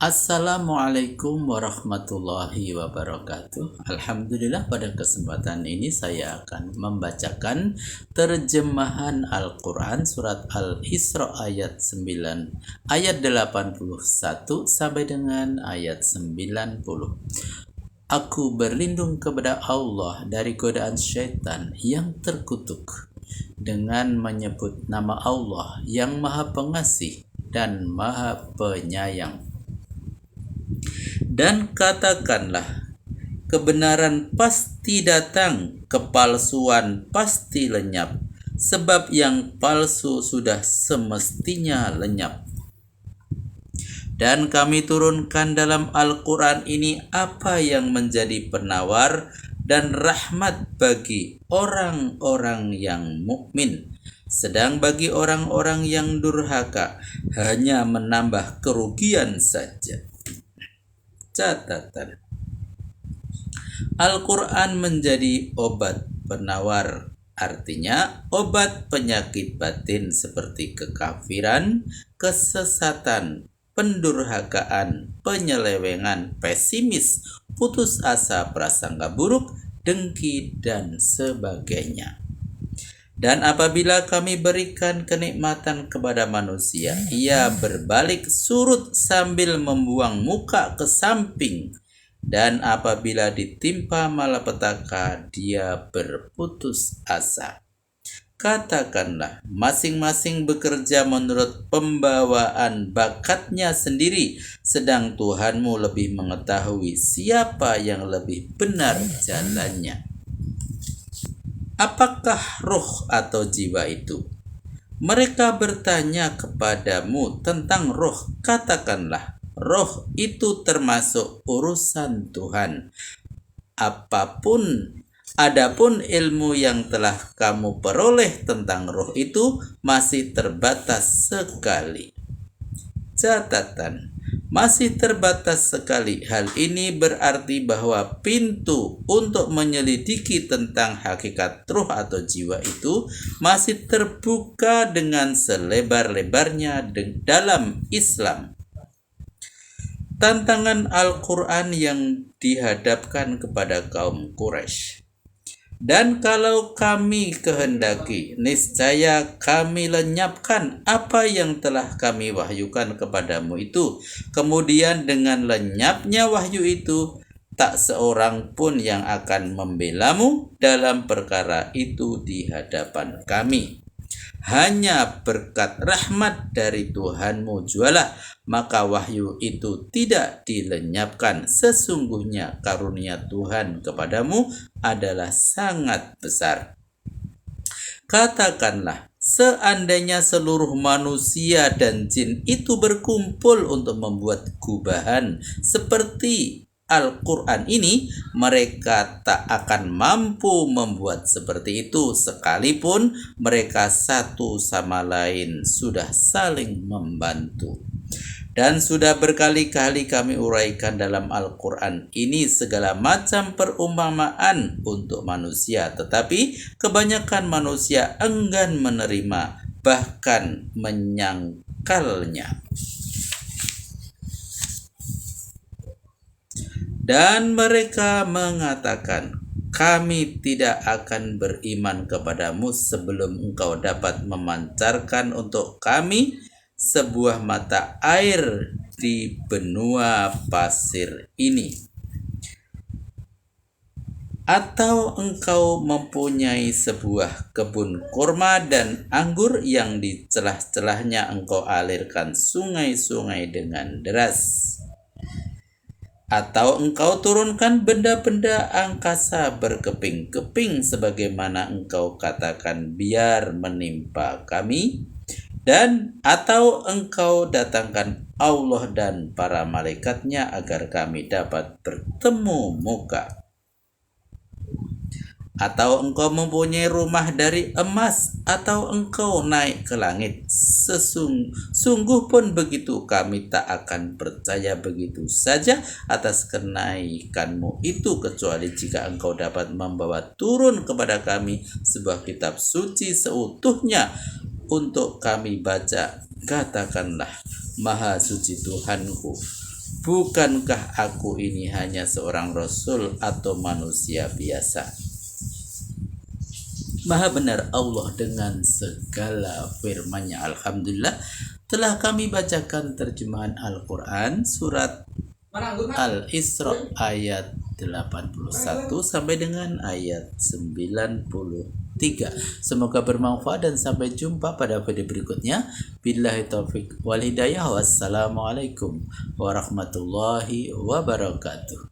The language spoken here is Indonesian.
Assalamualaikum warahmatullahi wabarakatuh. Alhamdulillah, pada kesempatan ini saya akan membacakan terjemahan Al-Quran surat Al-Isra ayat 9 ayat 81 sampai dengan ayat 90. Aku berlindung kepada Allah dari godaan syaitan yang terkutuk dengan menyebut nama Allah yang Maha Pengasih dan Maha Penyayang. Dan katakanlah, kebenaran pasti datang, kepalsuan pasti lenyap, sebab yang palsu sudah semestinya lenyap. Dan kami turunkan dalam Al-Quran ini apa yang menjadi penawar dan rahmat bagi orang-orang yang mukmin. Sedang bagi orang-orang yang durhaka hanya menambah kerugian saja. Catatan: Al-Quran menjadi obat penawar, artinya obat penyakit batin seperti kekafiran, kesesatan, pendurhakaan, penyelewengan, pesimis, putus asa, prasangka buruk, dengki, dan sebagainya. Dan apabila kami berikan kenikmatan kepada manusia, ia berbalik surut sambil membuang muka ke samping. Dan apabila ditimpa malapetaka, dia berputus asa. Katakanlah, masing-masing bekerja menurut pembawaan bakatnya sendiri, sedang Tuhanmu lebih mengetahui siapa yang lebih benar jalannya. Apakah roh atau jiwa itu? Mereka bertanya kepadamu tentang roh. Katakanlah, roh itu termasuk urusan Tuhan. Adapun ilmu yang telah kamu peroleh tentang roh itu masih terbatas sekali. Catatan: masih terbatas sekali. Hal ini berarti bahwa pintu untuk menyelidiki tentang hakikat ruh atau jiwa itu masih terbuka dengan selebar-lebarnya dalam Islam. Tantangan Al-Quran yang dihadapkan kepada kaum Quraisy. Dan kalau kami kehendaki, niscaya kami lenyapkan apa yang telah kami wahyukan kepadamu itu. Kemudian dengan lenyapnya wahyu itu, tak seorang pun yang akan membelamu dalam perkara itu di hadapan kami. Hanya berkat rahmat dari Tuhanmu jualah, maka wahyu itu tidak dilenyapkan. Sesungguhnya karunia Tuhan kepadamu adalah sangat besar. Katakanlah, seandainya seluruh manusia dan jin itu berkumpul untuk membuat gubahan seperti Al-Quran ini, mereka tak akan mampu membuat seperti itu sekalipun mereka satu sama lain sudah saling membantu. Dan sudah berkali-kali kami uraikan dalam Al-Quran ini segala macam perumpamaan untuk manusia, tetapi kebanyakan manusia enggan menerima, bahkan menyangkalnya. Dan mereka mengatakan, kami tidak akan beriman kepadamu sebelum engkau dapat memancarkan untuk kami sebuah mata air di benua pasir ini, atau engkau mempunyai sebuah kebun kurma dan anggur yang di celah-celahnya engkau alirkan sungai-sungai dengan deras, atau engkau turunkan benda-benda angkasa berkeping-keping sebagaimana engkau katakan biar menimpa kami, dan atau engkau datangkan Allah dan para malaikatnya agar kami dapat bertemu muka, atau engkau mempunyai rumah dari emas, atau engkau naik ke langit. Sungguh pun begitu, kami tak akan percaya begitu saja atas kenaikanmu itu, kecuali jika engkau dapat membawa turun kepada kami sebuah kitab suci seutuhnya untuk kami baca. Katakanlah, Maha suci Tuhanku, bukankah aku ini hanya seorang rasul atau manusia biasa? Maha benar Allah dengan segala firman-Nya. Alhamdulillah, telah kami bacakan terjemahan Al-Quran surat Al-Isra ayat 81 sampai dengan ayat 93. Semoga bermanfaat dan sampai jumpa pada video berikutnya. Billahi taufik wal hidayah. Wassalamualaikum warahmatullahi wabarakatuh.